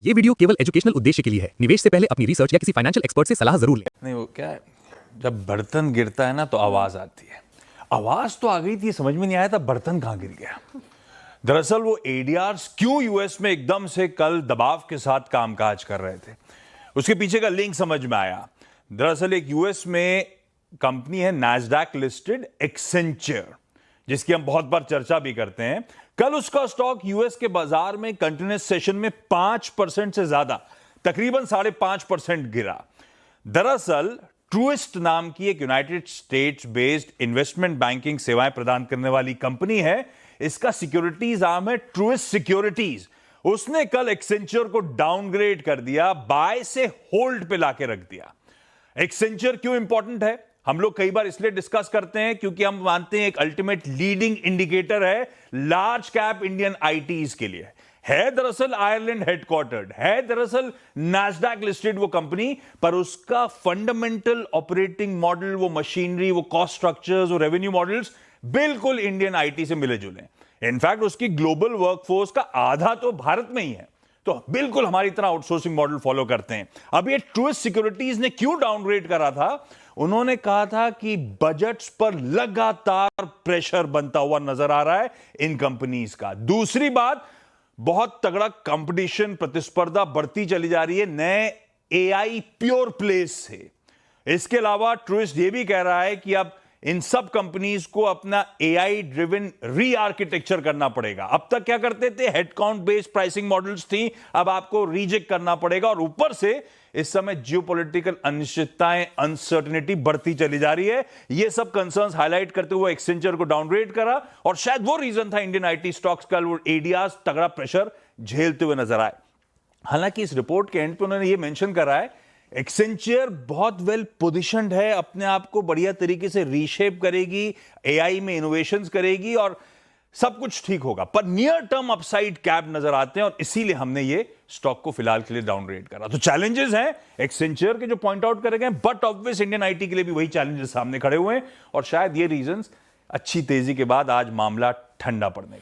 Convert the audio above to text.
ये वीडियो केवल एजुकेशनल उद्देश्य के लिए है। निवेश से पहले अपनी रिसर्च या किसी फाइनेंशियल एक्सपर्ट से सलाह जरूर लें। नहीं, वो क्या है, जब बर्तन गिरता है ना तो आवाज आती है। आवाज तो आ गई थी, समझ में नहीं आया था बर्तन कहां गिर गया। दरअसल वो एडीआर्स क्यों यूएस में एकदम से कल दबाव के साथ कामकाज कर रहे थे, उसके पीछे का लिंक समझ में आया। दरअसल एक यूएस में कंपनी है नैस्डैक लिस्टेड एक्सेंचर, जिसकी हम बहुत बार चर्चा भी करते हैं। कल उसका स्टॉक यूएस के बाजार में कंटिन्यूअस सेशन में 5% से ज्यादा, तकरीबन 5.5% गिरा। दरअसल ट्रूइस्ट नाम की एक United states based investment banking सेवाएं प्रदान करने वाली कंपनी है। इसका सिक्योरिटीज आर्म है ट्रूइस्ट सिक्योरिटीज। उसने कल एक्सेंचर को डाउनग्रेड कर दिया, बाय से होल्ड पे लाके रख दिया। एक्सेंचर क्यों इंपॉर्टेंट है, हम लोग कई बार इसलिए डिस्कस करते हैं क्योंकि हम मानते हैं एक अल्टीमेट लीडिंग इंडिकेटर है लार्ज कैप इंडियन आईटीज के लिए। है दरअसल आयरलैंड हेडक्वार्टर्ड, है दरअसल नैस्डैक लिस्टेड वो कंपनी, पर उसका फंडामेंटल ऑपरेटिंग मॉडल, वो मशीनरी, वो कॉस्ट स्ट्रक्चर्स, वो रेवेन्यू मॉडल्स बिल्कुल इंडियन आईटी से मिले जुले। इनफैक्ट उसकी ग्लोबल वर्कफोर्स का आधा तो भारत में ही है, तो बिल्कुल हमारी तरह आउटसोर्सिंग मॉडल फॉलो करते हैं। अब ये ट्रूइस्ट सिक्योरिटीज ने क्यों डाउनग्रेड करा था, उन्होंने कहा था कि बजट्स पर लगातार प्रेशर बनता हुआ नजर आ रहा है इन कंपनीज का। दूसरी बात, बहुत तगड़ा कंपटीशन, प्रतिस्पर्धा बढ़ती चली जा रही है नए एआई प्योर प्लेस से। इसके अलावा ट्रूइस्ट ये भी कह रहा है कि अब इन सब कंपनीज को अपना एआई ड्रिवन री आर्किटेक्चर करना पड़ेगा। अब तक क्या करते थे, हेडकाउंट बेस्ड प्राइसिंग मॉडल्स थी, अब आपको रिजेक्ट करना पड़ेगा। और ऊपर से इस समय जियोपॉलिटिकल अनिश्चितताएं, अनसर्टेनिटी बढ़ती चली जा रही है। ये सब कंसर्न्स हाईलाइट करते हुए एक्सेंचर को डाउनग्रेड करा, और शायद वो रीजन था इंडियन आईटी स्टॉक्स का वो एडीआर्स तगड़ा प्रेशर झेलते हुए नजर आए। हालांकि इस रिपोर्ट के एंड पे उन्होंने ये मेंशन करा है, एक्सेंचर बहुत वेल पोजिशनड है, अपने आप को बढ़िया तरीके से रीशेप करेगी, एआई में इनोवेशंस करेगी और सब कुछ ठीक होगा। पर नियर टर्म अपसाइड कैप नजर आते हैं और इसीलिए हमने ये स्टॉक को फिलहाल के लिए डाउनग्रेड करा। तो चैलेंजेस हैं एक्सेंचर के जो पॉइंट आउट करे गए, बट ऑब्वियस इंडियन आईटी के लिए भी वही चैलेंजेस सामने खड़े हुए हैं, और शायद ये रीजंस अच्छी तेजी के बाद आज मामला ठंडा पड़ने का।